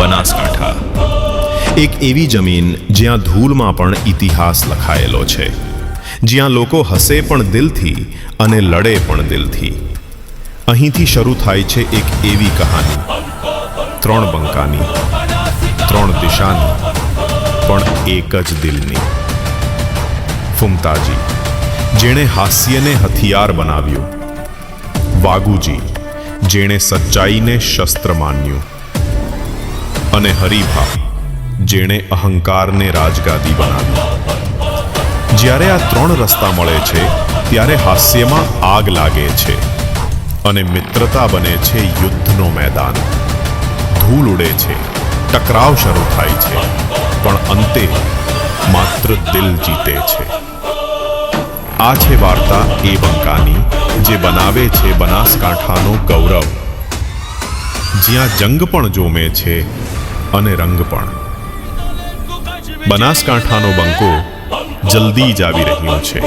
બનાસકાંઠા એક એવી જમીન જ્યાં ધૂળમાં પણ ઇતિહાસ લખાયેલો છે, જ્યાં લોકો હસે પણ દિલથી અને લડે પણ દિલથી. અહીંથી શરૂ થાય છે એક એવી કહાની, 3 બંકાની, 3 દિશાની, પણ એક જ દિલની. ફુમતાજી, જેણે હાસ્યને હથિયાર બનાવ્યું. વાગુજી, જેણે સચ્ચાઈને શસ્ત્ર માન્યું. અને હરીભા, જેણે અહંકારને રાજગાદી બનાવી. જ્યારે આ 3 રસ્તા મળે છે ત્યારે હાસ્યમાં આગ લાગે છે અને મિત્રતા બને છે યુદ્ધનો મેદાન. ધૂળ ઉડે છે, ટકરાવ શરૂ થાય છે, પણ અંતે માત્ર દિલ જીતે છે. આ છે વાર્તા એ બંકાની, જે બનાવે છે બનાસકાંઠાનો ગૌરવ, જ્યાં જંગ પણ જોમે છે અને રંગ પણ. બનાસકાંઠાનો બંકો જલ્દી જ આવી રહ્યો છે.